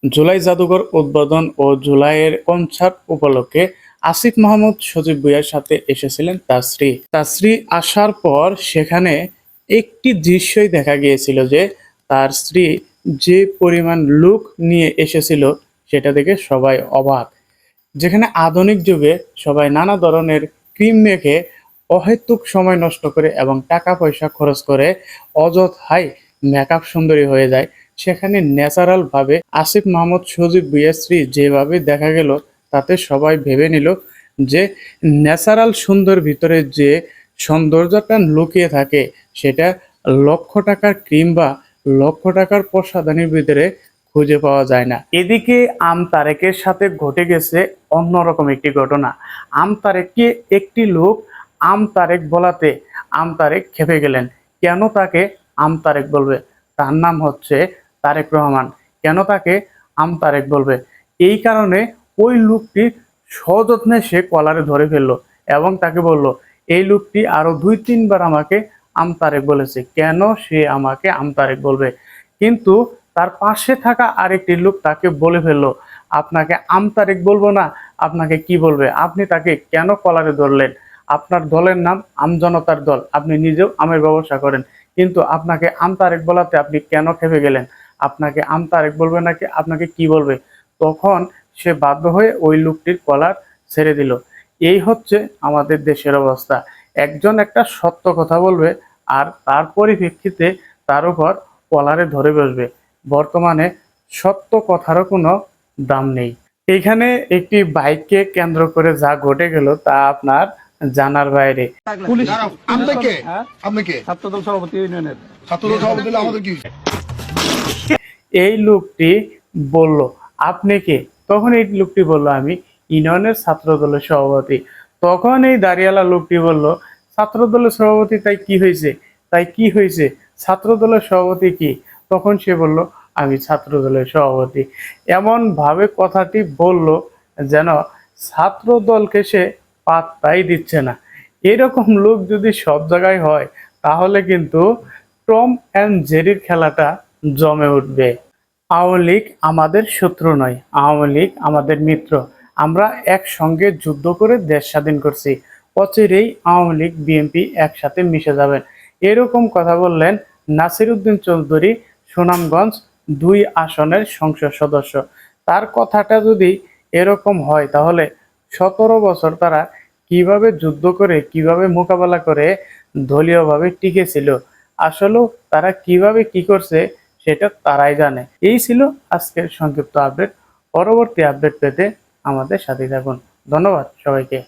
জুলাই জাদুঘর উদ্বোধন ও জুলাইয়ের কনসার্ট উপলক্ষে আসিফ মাহমুদ সজীব ভুঁইয়ার সাথে এসেছিলেন তার স্ত্রী। তার স্ত্রী আসার পর সেখানে একটি দৃশ্যই দেখা গিয়েছিল যে তার স্ত্রী যে পরিমাণ লুক নিয়ে এসেছিল সেটা দেখে সবাই অবাক। যেখানে আধুনিক যুগে সবাই নানা ধরনের ক্রিম মেখে অহেতুক সময় নষ্ট করে এবং টাকা পয়সা খরচ করে অযথাই মেকআপ সুন্দরী হয়ে যায়, সেখানে ন্যাচারাল ভাবে আসিফ মাহমুদ সজীব ভুঁইয়ার স্ত্রী যেভাবে দেখা গেল তাতে সবাই ভেবে নিল যে ন্যাচারাল সুন্দর ভিতরে যে সৌন্দর্যটা লুকিয়ে থাকে সেটা লক্ষ টাকার ক্রিম বা লক্ষ টাকার প্রসাধনীর ভিতরে খুঁজে পাওয়া যায় না। এদিকে তারেকের সাথে ঘটে গেছে অন্যরকম একটি ঘটনা। তারেককে একটি লোক তারেক বলাতে তারেক খেপে গেলেন। কেন তাকে তারেক বলবে? তার নাম হচ্ছে তারেক রহমান, কেন তাকে তারেক বলবে? এই কারণে ওই লোকটি সযত্নে সে কলারে ধরে ফেললো এবং তাকে বলল, এই লোকটি আরো 2-3 বার আমাকে তারেক বলেছে, কেন সে আমাকে তারেক বলবে? কিন্তু তার পাশে থাকা আরেকটি লোক তাকে বলে ফেললো, আপনাকে তারেক বলবো না, আপনাকে কি বলবে? আপনি তাকে কেন কলারে ধরলেন? আপনার দলের নাম আমজনতার দল, আপনি নিজেও আমের ব্যবসা করেন, কিন্তু আপনাকে তারেক বলাতে আপনি কেন খেপে গেলেন? আপনাকে তারেক বলবে নাকি আপনাকে কি বলবে? তখন সে বাধ্য হয়ে ওই লোকটির কলার ছেড়ে দিল। এই হচ্ছে আমাদের দেশের অবস্থা। একজন একটা সত্য কথা বলবে আর তার পরিপ্রেক্ষিতে তার উপর কলারে ধরে বসবে। বর্তমানে সত্য কথারও কোনো দাম নেই। এখানে একটি বাইককে কেন্দ্র করে যা ঘটে গেল তা আপনার জানার বাইরে। পুলিশ ছাত্রদল সভাপতি ইউনিয়নের এই লোকটি বলল, আপনি কে? তখন এই লোকটি বলল, আমি ইউনিয়নের ছাত্র দলের সভাপতি। তখন এই দাঁড়িয়ালা লোকটি বলল, ছাত্র দলের সভাপতি তাই কি হয়েছে? তাই কি হয়েছে? ছাত্র দলের সভাপতি কি? তখন সে বলল, আমি ছাত্র দলের সভাপতি। এমন ভাবে কথাটি বলল যেন ছাত্র দলকে সে পাত্তাই দিচ্ছে না। এরকম লোক যদি সব জায়গায় হয় তাহলে কিন্তু টম অ্যান্ড জেরির খেলাটা জমে উঠবে। আওয়ামী লীগ আমাদের শত্রু নয়, আওয়ামী লীগ আমাদের মিত্র। আমরা একসঙ্গে যুদ্ধ করে দেশ স্বাধীন করছি, অচিরেই আওয়ামী লীগ বিএনপি একসাথে মিশে যাবেন। এরকম কথা বললেন নাসির উদ্দিন চৌধুরী, সুনামগঞ্জ 2 আসনের সংসদ সদস্য। তার কথাটা যদি এরকম হয় তাহলে 17 বছর তারা কিভাবে যুদ্ধ করে, কিভাবে মোকাবেলা করে দলীয়ভাবে টিকেছিল, আসলেও তারা কিভাবে কি করছে সেটা তারাই জানে। এই ছিল আজকের সংক্ষিপ্ত আপডেট। পরবর্তী আপডেট পেতে আমাদের সাথে থাকুন। ধন্যবাদ সবাইকে।